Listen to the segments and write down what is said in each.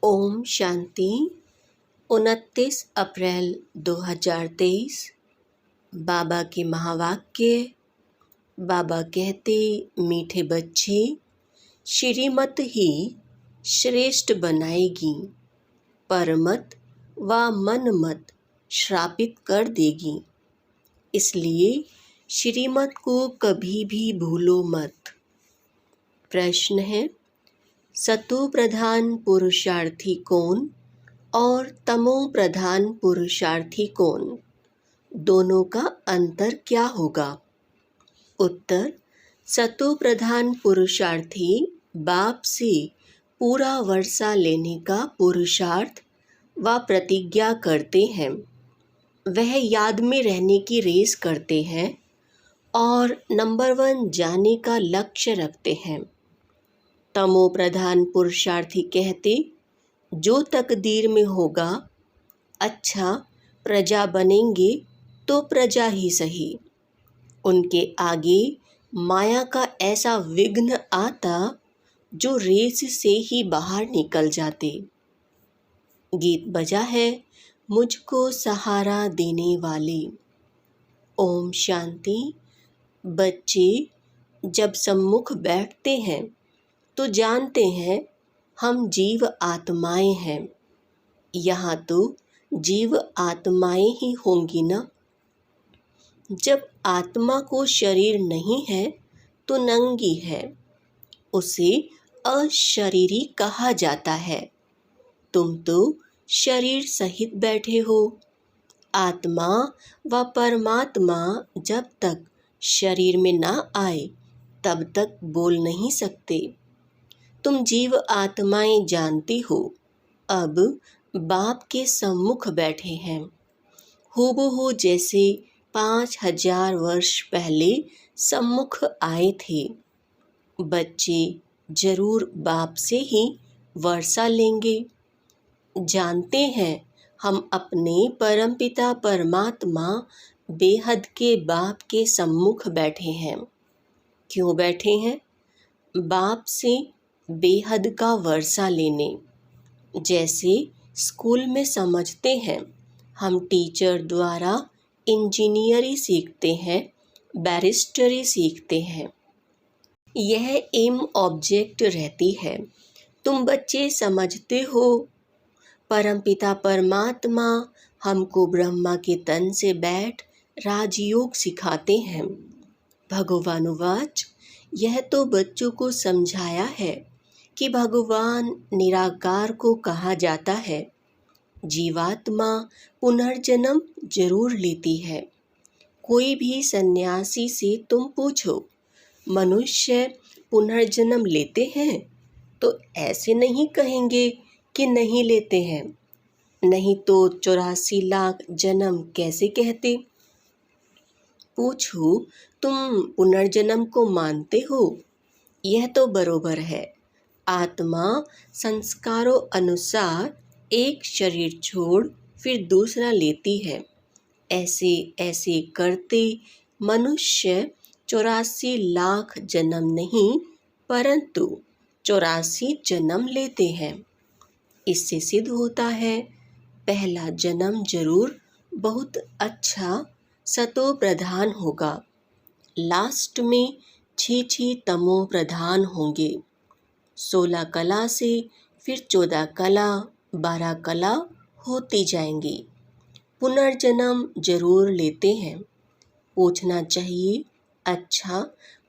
ओम शांति। 29 अप्रैल 2023। बाबा के महावाक्य। बाबा कहते, मीठे बच्चे, श्रीमत ही श्रेष्ठ बनाएगी, परमत व मनमत श्रापित कर देगी। इसलिए श्रीमत को कभी भी भूलो मत। प्रश्न है, सतो प्रधान पुरुषार्थी कौन और तमो प्रधान पुरुषार्थी कौन? दोनों का अंतर क्या होगा? उत्तर, सतो प्रधान पुरुषार्थी बाप से पूरा वर्षा लेने का पुरुषार्थ व प्रतिज्ञा करते हैं। वह याद में रहने की रेस करते हैं और नंबर 1 जाने का लक्ष्य रखते हैं। तमो प्रधान पुरुषार्थी कहते, जो तकदीर में होगा, अच्छा प्रजा बनेंगे तो प्रजा ही सही। उनके आगे माया का ऐसा विघ्न आता जो रेस से ही बाहर निकल जाते। गीत बजा है, मुझको सहारा देने वाले। ओम शांति। बच्चे जब सम्मुख बैठते हैं तो जानते हैं हम जीव आत्माएं हैं। यहाँ तो जीव आत्माएं ही होंगी ना। जब आत्मा को शरीर नहीं है तो नंगी है, उसे अशरीरी कहा जाता है। तुम तो शरीर सहित बैठे हो। आत्मा व परमात्मा जब तक शरीर में ना आए तब तक बोल नहीं सकते। तुम जीव आत्माएं जानती हो, अब बाप के सम्मुख बैठे हैं, हूबहू जैसे 5000 वर्ष पहले सम्मुख आए थे। बच्चे जरूर बाप से ही वर्षा लेंगे। जानते हैं हम अपने परमपिता परमात्मा बेहद के बाप के सम्मुख बैठे हैं। क्यों बैठे हैं? बाप से बेहद का वर्षा लेने। जैसे स्कूल में समझते हैं, हम टीचर द्वारा इंजीनियरी सीखते हैं, बैरिस्टरी सीखते हैं। यह एम ऑब्जेक्ट रहती है। तुम बच्चे समझते हो, परमपिता परमात्मा हमको ब्रह्मा के तन से बैठ राजयोग सिखाते हैं। भगवानुवाच, यह तो बच्चों को समझाया है कि भगवान निराकार को कहा जाता है। जीवात्मा पुनर्जन्म जरूर लेती है। कोई भी सन्यासी से तुम पूछो, मनुष्य पुनर्जन्म लेते हैं? तो ऐसे नहीं कहेंगे कि नहीं लेते हैं, नहीं तो 84 लाख जन्म कैसे कहते। पूछो, तुम पुनर्जन्म को मानते हो? यह तो बरोबर है। आत्मा संस्कारों अनुसार एक शरीर छोड़ फिर दूसरा लेती है। ऐसे ऐसे करते मनुष्य 84 लाख जन्म नहीं परंतु 84 जन्म लेते हैं। इससे सिद्ध होता है, पहला जन्म जरूर बहुत अच्छा सतो प्रधान होगा, लास्ट में 6 तमो प्रधान होंगे। 16 कला से फिर 14 कला, 12 कला होती जाएंगी। पुनर्जन्म जरूर लेते हैं। पूछना चाहिए, अच्छा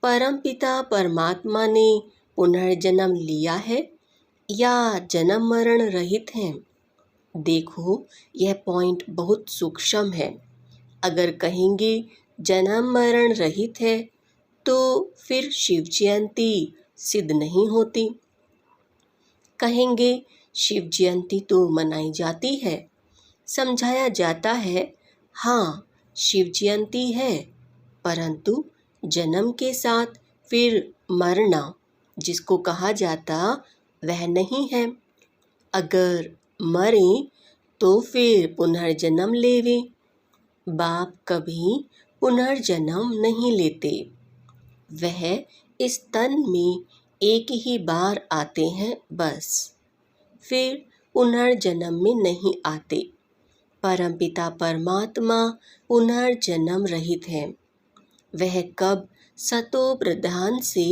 परमपिता परमात्मा ने पुनर्जन्म लिया है या जन्म मरण रहित हैं? देखो, यह पॉइंट बहुत सूक्ष्म है। अगर कहेंगे जन्म मरण रहित है तो फिर शिव जयंती सिद्ध नहीं होती। कहेंगे शिव जयंती तो मनाई जाती है, समझाया जाता है, हाँ शिव जयंती है, परंतु जन्म के साथ फिर मरना जिसको कहा जाता वह नहीं है। अगर मरे तो फिर पुनर्जन्म लेवे। बाप कभी पुनर्जन्म नहीं लेते। वह इस तन में एक ही बार आते हैं बस। फिर पुनर्जन्म में नहीं आते। परमपिता परमात्मा पुनर्जन्म रहित है। वह कब सतो प्रधान से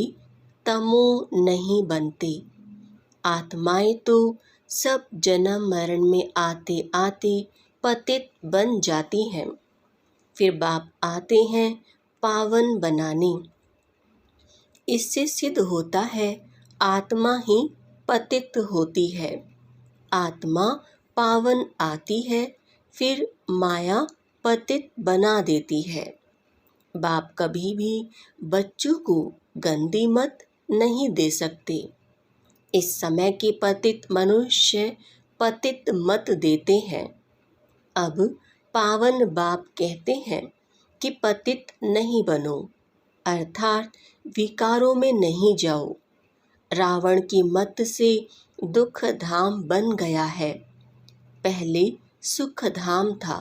तमो नहीं बनते। आत्माएं तो सब जन्म मरण में आते आते पतित बन जाती हैं। फिर बाप आते हैं पावन बनाने। इससे सिद्ध होता है आत्मा ही पतित होती है। आत्मा पावन आती है, फिर माया पतित बना देती है। बाप कभी भी बच्चों को गंदी मत नहीं दे सकते। इस समय के पतित मनुष्य पतित मत देते हैं। अब पावन बाप कहते हैं कि पतित नहीं बनो, अर्थात विकारों में नहीं जाओ। रावण की मत से दुख धाम बन गया है। पहले सुख धाम था।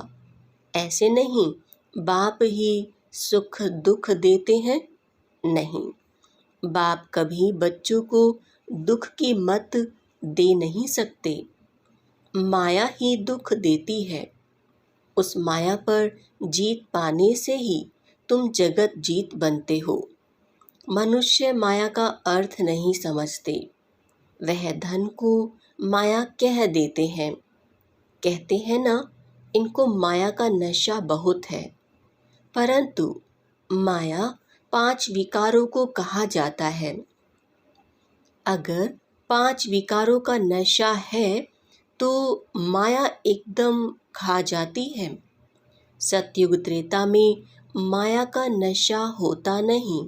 ऐसे नहीं बाप ही सुख दुख देते हैं, नहीं। बाप कभी बच्चों को दुख की मत दे नहीं सकते। माया ही दुख देती है। उस माया पर जीत पाने से ही तुम जगत जीत बनते हो। मनुष्य माया का अर्थ नहीं समझते। वह धन को माया कह देते हैं। कहते हैं ना, इनको माया का नशा बहुत है। परंतु माया 5 विकारों को कहा जाता है। अगर 5 विकारों का नशा है तो माया एकदम खा जाती है। सतयुग त्रेता में माया का नशा होता नहीं।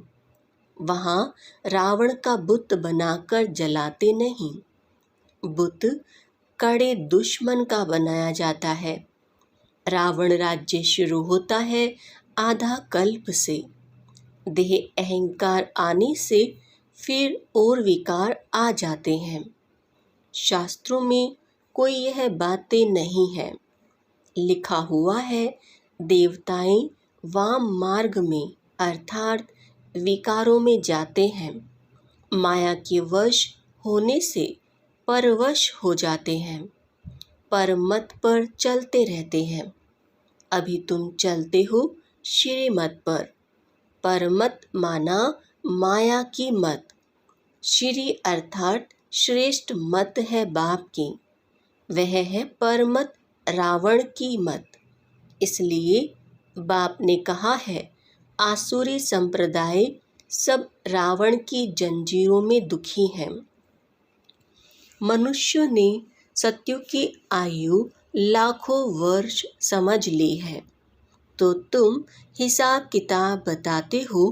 वहाँ रावण का बुत बनाकर जलाते नहीं। बुत कड़े दुश्मन का बनाया जाता है। रावण राज्य शुरू होता है आधा कल्प से। देह अहंकार आने से फिर और विकार आ जाते हैं। शास्त्रों में कोई यह बातें नहीं है। लिखा हुआ है देवताएं वाम मार्ग में अर्थात विकारों में जाते हैं। माया के वश होने से परवश हो जाते हैं। परमत पर चलते रहते हैं। अभी तुम चलते हो श्रीमत पर। परमत माना माया की मत। श्री अर्थात श्रेष्ठ मत है बाप की। वह है परमत रावण की मत। इसलिए बाप ने कहा है आसुरी संप्रदाय सब रावण की जंजीरों में दुखी हैं। मनुष्यों ने सत्युग की आयु लाखों वर्ष समझ ली है, तो तुम हिसाब किताब बताते हो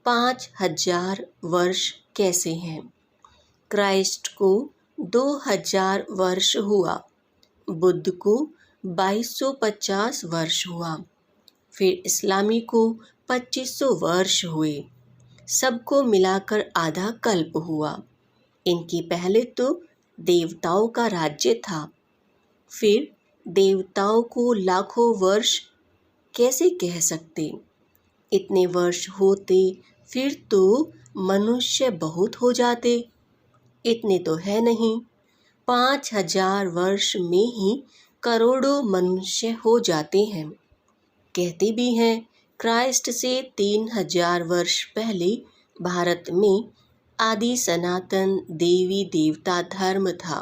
5000 वर्ष कैसे हैं। क्राइस्ट को 2000 वर्ष हुआ, बुद्ध को 2250 वर्ष हुआ, फिर इस्लामी को 2500 वर्ष हुए। सबको मिलाकर आधा कल्प हुआ। इनके पहले तो देवताओं का राज्य था। फिर देवताओं को लाखों वर्ष कैसे कह सकते। इतने वर्ष होते फिर तो मनुष्य बहुत हो जाते। इतने तो है नहीं। 5000 वर्ष में ही करोड़ों मनुष्य हो जाते हैं। कहते भी हैं क्राइस्ट से 3000 वर्ष पहले भारत में आदि सनातन देवी देवता धर्म था।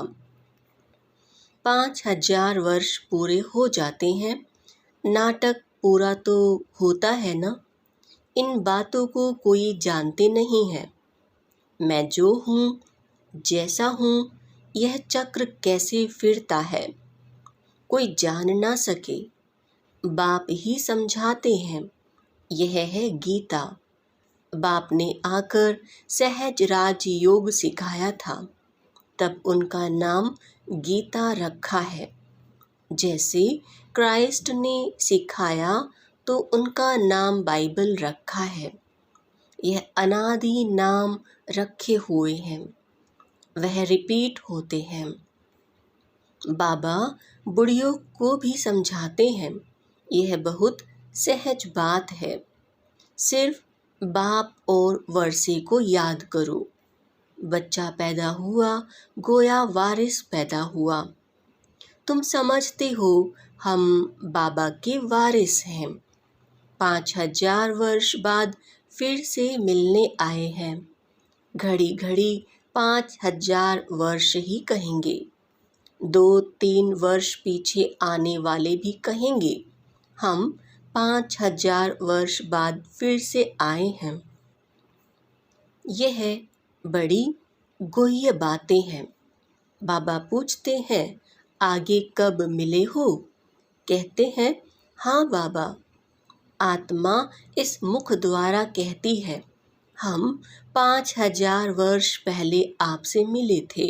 5000 वर्ष पूरे हो जाते हैं। नाटक पूरा तो होता है ना। इन बातों को कोई जानते नहीं है। मैं जो हूँ, जैसा हूँ, यह चक्र कैसे फिरता है कोई जान ना सके। बाप ही समझाते हैं। यह है गीता। बाप ने आकर सहज राज योग सिखाया था, तब उनका नाम गीता रखा है। जैसे क्राइस्ट ने सिखाया तो उनका नाम बाइबल रखा है। यह अनादि नाम रखे हुए हैं, वह रिपीट होते हैं। बाबा बुढ़ियों को भी समझाते हैं। यह बहुत सहज बात है। सिर्फ बाप और वर्षे को याद करो। बच्चा पैदा हुआ, गोया वारिस पैदा हुआ। तुम समझते हो हम बाबा के वारिस हैं। 5000 वर्ष बाद फिर से मिलने आए हैं। घड़ी घड़ी 5000 वर्ष ही कहेंगे। 2-3 वर्ष पीछे आने वाले भी कहेंगे हम 5000 वर्ष बाद फिर से आए हैं। यह बड़ी गुह्य बातें हैं। बाबा पूछते हैं आगे कब मिले हो? कहते हैं हाँ बाबा। आत्मा इस मुख द्वारा कहती है हम 5000 वर्ष पहले आपसे मिले थे।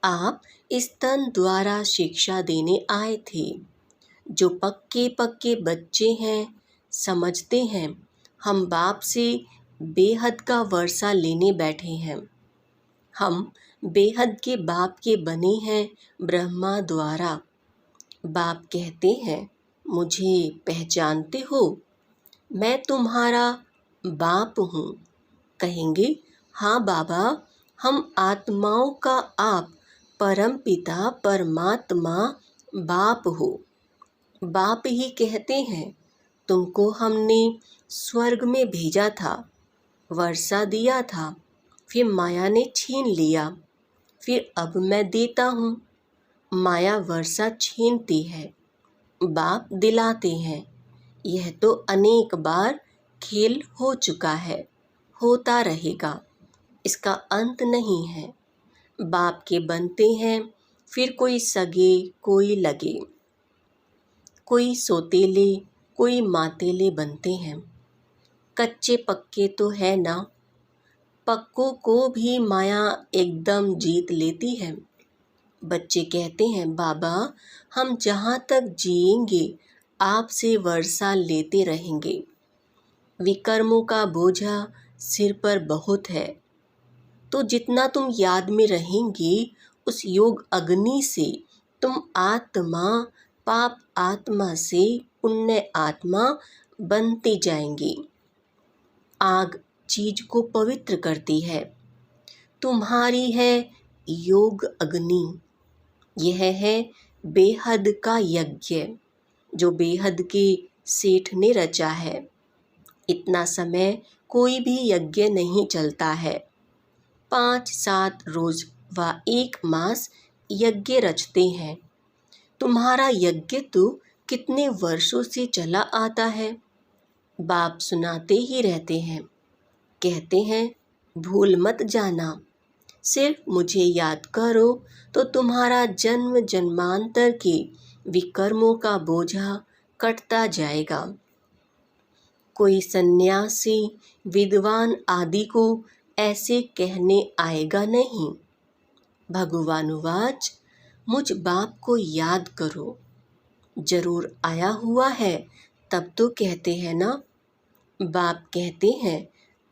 आप इस तन द्वारा शिक्षा देने आए थे। जो पक्के पक्के बच्चे हैं समझते हैं हम बाप से बेहद का वर्षा लेने बैठे हैं। हम बेहद के बाप के बने हैं ब्रह्मा द्वारा। बाप कहते हैं मुझे पहचानते हो? मैं तुम्हारा बाप हूँ। कहेंगे हाँ बाबा, हम आत्माओं का आप परम पिता परमात्मा बाप हो। बाप ही कहते हैं तुमको हमने स्वर्ग में भेजा था, वर्षा दिया था, फिर माया ने छीन लिया, फिर अब मैं देता हूँ। माया वर्षा छीनती है, बाप दिलाते हैं। यह तो अनेक बार खेल हो चुका है, होता रहेगा, इसका अंत नहीं है। बाप के बनते हैं, फिर कोई सगे कोई लगे, कोई सोतेले कोई मातेले बनते हैं। कच्चे पक्के तो है ना, पक्कों को भी माया एकदम जीत लेती है। बच्चे कहते हैं बाबा हम जहाँ तक जिएंगे आपसे वर्षा लेते रहेंगे। विकर्मों का बोझा सिर पर बहुत है, तो जितना तुम याद में रहेंगे उस योग अग्नि से तुम आत्मा पाप आत्मा से पुण्य आत्मा बनते जाएंगे। आग चीज को पवित्र करती है। तुम्हारी है योग अग्नि। यह है बेहद का यज्ञ जो बेहद के सेठ ने रचा है। इतना समय कोई भी यज्ञ नहीं चलता है। 5-7 रोज व 1 मास यज्ञ रचते हैं। तुम्हारा यज्ञ तो कितने वर्षों से चला आता है। बाप सुनाते ही रहते हैं, कहते हैं भूल मत जाना, सिर्फ मुझे याद करो तो तुम्हारा जन्म जन्मांतर के विकर्मों का बोझा कटता जाएगा। कोई सन्यासी विद्वान आदि को ऐसे कहने आएगा नहीं। भगवानुवाच मुझ बाप को याद करो। जरूर आया हुआ है तब तो कहते हैं ना। बाप कहते हैं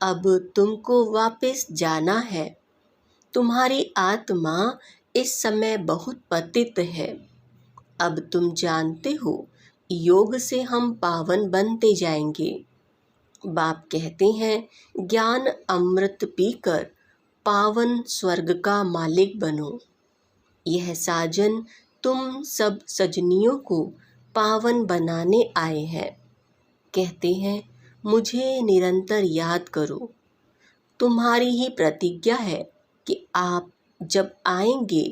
अब तुमको वापस जाना है। तुम्हारी आत्मा इस समय बहुत पतित है। अब तुम जानते हो योग से हम पावन बनते जाएंगे। बाप कहते हैं ज्ञान अमृत पीकर पावन स्वर्ग का मालिक बनो। यह साजन तुम सब सजनियों को पावन बनाने आए हैं। कहते हैं मुझे निरंतर याद करो। तुम्हारी ही प्रतिज्ञा है कि आप जब आएंगे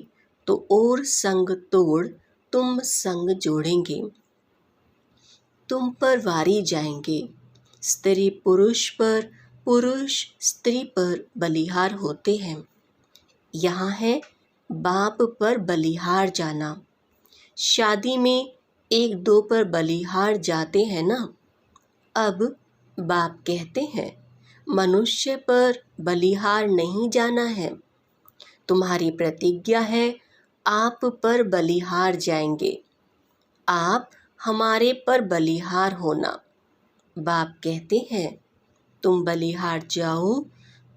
तो और संग तोड़ तुम संग जोड़ेंगे। तुम पर वारी जाएंगे। स्त्री पुरुष पर, पुरुष स्त्री पर बलिहार होते हैं। यहाँ है बाप पर बलिहार जाना। शादी में 1-2 पर बलिहार जाते हैं ना। अब बाप कहते हैं मनुष्य पर बलिहार नहीं जाना है। तुम्हारी प्रतिज्ञा है आप पर बलिहार जाएंगे। आप हमारे पर बलिहार होना। बाप कहते हैं तुम बलिहार जाओ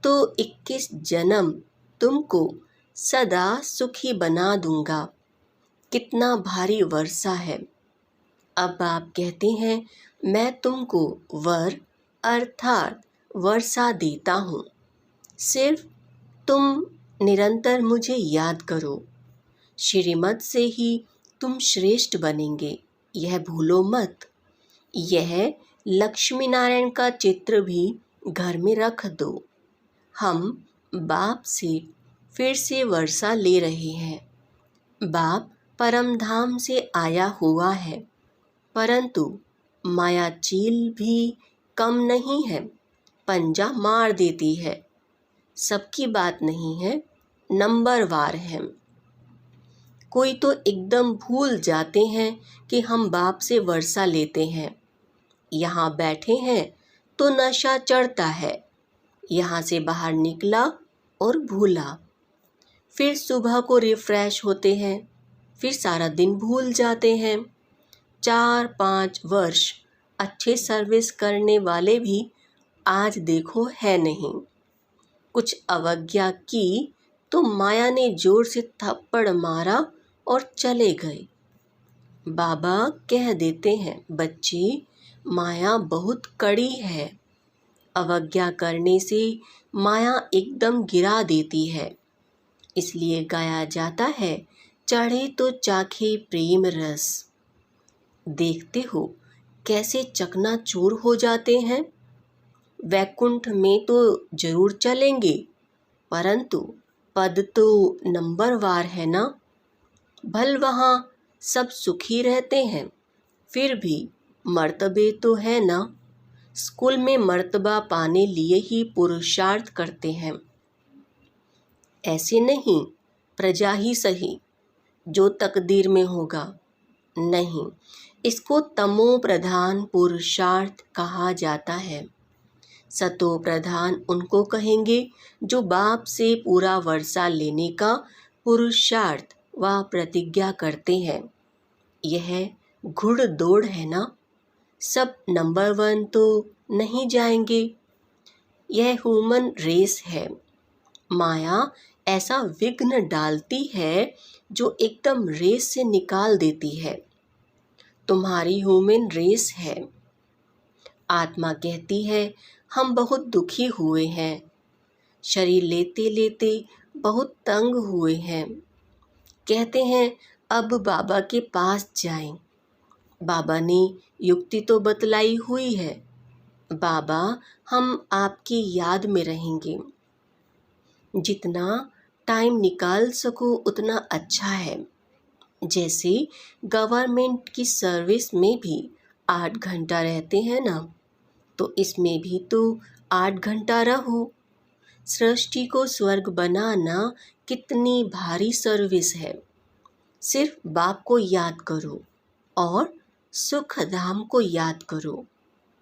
तो 21 जन्म तुमको सदा सुखी बना दूंगा। कितना भारी वर्षा है। अब आप कहते हैं मैं तुमको वर अर्थात वर्षा देता हूँ। सिर्फ तुम निरंतर मुझे याद करो। श्रीमत से ही तुम श्रेष्ठ बनेंगे, यह भूलो मत। यह लक्ष्मी नारायण का चित्र भी घर में रख दो। हम बाप से फिर से वर्षा ले रहे हैं। बाप परम धाम से आया हुआ है, परंतु माया चील भी कम नहीं है, पंजा मार देती है। सबकी बात नहीं है, नंबरवार है। कोई तो एकदम भूल जाते हैं कि हम बाप से वर्षा लेते हैं। यहाँ बैठे हैं तो नशा चढ़ता है, यहाँ से बाहर निकला और भूला। फिर सुबह को रिफ्रेश होते हैं, फिर सारा दिन भूल जाते हैं। 4-5 वर्ष अच्छे सर्विस करने वाले भी आज देखो है नहीं। कुछ अवज्ञा की तो माया ने जोर से थप्पड़ मारा और चले गए। बाबा कह देते हैं, बच्चे, माया बहुत कड़ी है। अवज्ञा करने से माया एकदम गिरा देती है। इसलिए गाया जाता है, चढ़े तो चाखे प्रेम रस। देखते हो कैसे चकनाचूर हो जाते हैं। वैकुंठ में तो जरूर चलेंगे, परंतु पद तो नंबरवार है ना। भल वहाँ सब सुखी रहते हैं, फिर भी मर्तबे तो है ना। स्कूल में मर्तबा पाने लिए ही पुरुषार्थ करते हैं, ऐसे नहीं प्रजा ही सही, जो तकदीर में होगा। नहीं, इसको तमो प्रधान पुरुषार्थ कहा जाता है। सतो प्रधान उनको कहेंगे जो बाप से पूरा वर्षा लेने का पुरुषार्थ व प्रतिज्ञा करते हैं। यह घुड़दौड़ है ना। सब नंबर 1 तो नहीं जाएंगे। यह ह्यूमन रेस है। माया ऐसा विघ्न डालती है जो एकदम रेस से निकाल देती है। तुम्हारी ह्यूमन रेस है। आत्मा कहती है, हम बहुत दुखी हुए हैं, शरीर लेते लेते बहुत तंग हुए हैं। कहते हैं अब बाबा के पास जाएं। बाबा ने युक्ति तो बतलाई हुई है, बाबा हम आपकी याद में रहेंगे। जितना टाइम निकाल सको उतना अच्छा है। जैसे गवर्नमेंट की सर्विस में भी 8 घंटा रहते हैं ना, तो इसमें भी तो 8 घंटा रहो। सृष्टि को स्वर्ग बनाना कितनी भारी सर्विस है। सिर्फ बाप को याद करो और सुख धाम को याद करो,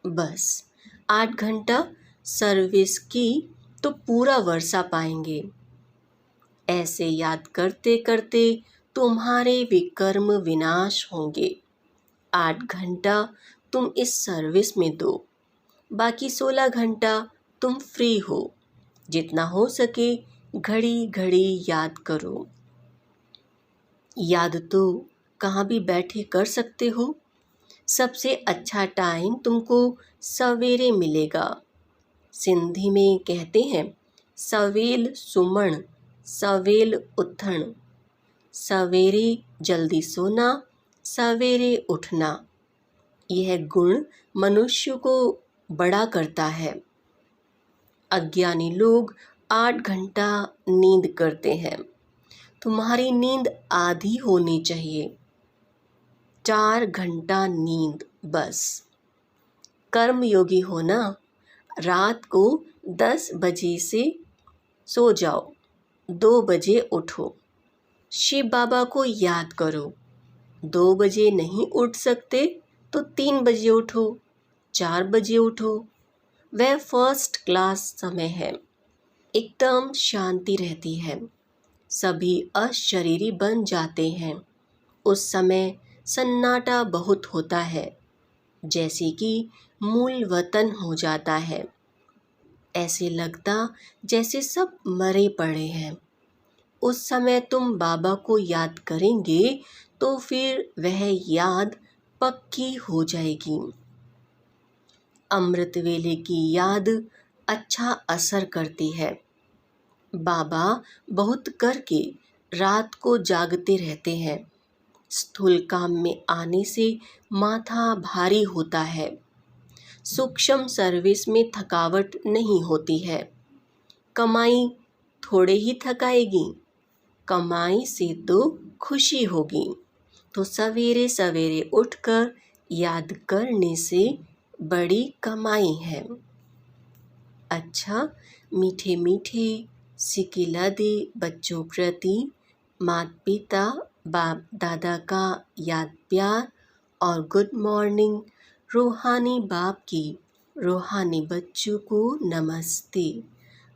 बस 8 घंटा सर्विस की तो पूरा वर्षा पाएंगे। ऐसे याद करते करते तुम्हारे विकर्म विनाश होंगे। 8 घंटा तुम इस सर्विस में दो, बाकी 16 घंटा तुम फ्री हो। जितना हो सके घड़ी घड़ी याद करो। याद तो कहाँ भी बैठे कर सकते हो। सबसे अच्छा टाइम तुमको सवेरे मिलेगा। सिंधी में कहते हैं, सवेल सुमण सवेल उथण। सवेरे जल्दी सोना, सवेरे उठना। यह गुण मनुष्य को बड़ा करता है। अज्ञानी लोग 8 घंटा नींद करते हैं। तुम्हारी नींद आधी होनी चाहिए, 4 घंटा नींद बस। कर्मयोगी हो ना, रात को 10 बजे से सो जाओ, 2 बजे उठो। शिव बाबा को याद करो। 2 बजे नहीं उठ सकते तो 3 बजे उठो, 4 बजे उठो। वह फर्स्ट क्लास समय है। एकदम शांति रहती है, सभी अशरीरी बन जाते हैं। उस समय सन्नाटा बहुत होता है, जैसे कि मूल वतन हो जाता है। ऐसे लगता जैसे सब मरे पड़े हैं। उस समय तुम बाबा को याद करेंगे तो फिर वह याद पक्की हो जाएगी। अमृत वेले की याद अच्छा असर करती है। बाबा बहुत करके रात को जागते रहते हैं, स्थूल काम में आने से माथा भारी होता है। सूक्ष्म सर्विस में थकावट नहीं होती है। कमाई थोड़े ही थकाएगी, कमाई से तो खुशी होगी। तो सवेरे सवेरे उठकर याद करने से बड़ी कमाई है। अच्छा, मीठे मीठे सिकिलदे बच्चों प्रति माता पिता बाप दादा का याद प्यार और गुड मॉर्निंग। रूहानी बाप की रूहानी बच्चों को नमस्ते।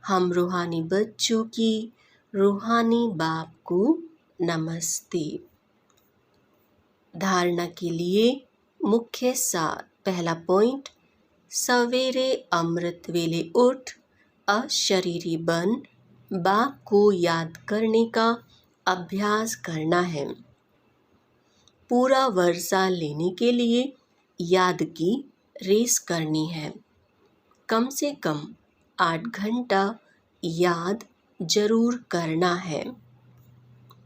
हम रूहानी बच्चों की रूहानी बाप को नमस्ते। धारणा के लिए मुख्य सार। पहला पॉइंट, सवेरे अमृत वेले उठ अशरीरी बन बाप को याद करने का अभ्यास करना है। पूरा वर्षा लेने के लिए याद की रेस करनी है। कम से कम 8 घंटा याद जरूर करना है।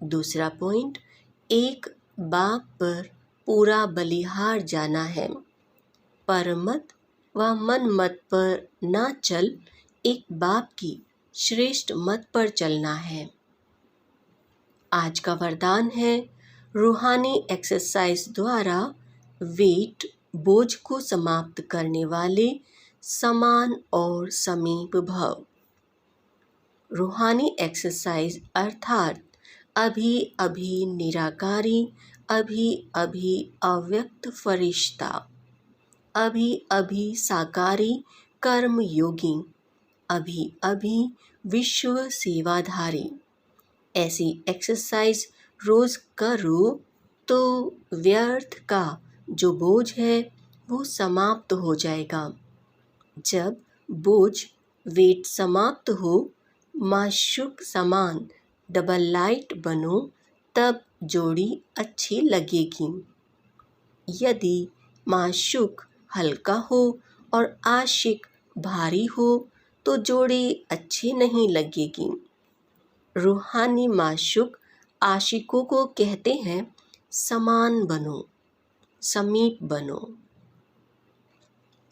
दूसरा पॉइंट, एक बाप पर पूरा बलिहार जाना है। परमत व मन मत पर ना चल, एक बाप की श्रेष्ठ मत पर चलना है। आज का वरदान है, रूहानी एक्सरसाइज द्वारा वेट बोझ को समाप्त करने वाले समान और समीप भव। रूहानी एक्सरसाइज अर्थात अभी अभी निराकारी, अभी अभी अव्यक्त फरिश्ता, अभी अभी साकारी कर्म योगी, अभी अभी विश्व सेवाधारी। ऐसी एक्सरसाइज रोज करो तो व्यर्थ का जो बोझ है वो समाप्त हो जाएगा। जब बोझ वेट समाप्त हो, माशूक समान डबल लाइट बनो, तब जोड़ी अच्छी लगेगी। यदि माशूक हल्का हो और आशिक भारी हो तो जोड़ी अच्छी नहीं लगेगी। रूहानी माशूक आशिकों को कहते हैं, समान बनो, समीप बनो।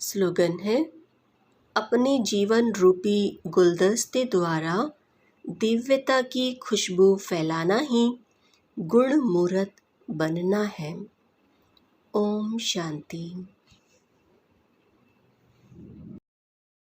स्लोगन है, अपने जीवन रूपी गुलदस्ते द्वारा दिव्यता की खुशबू फैलाना ही गुण मूर्त बनना है। ओम शांति।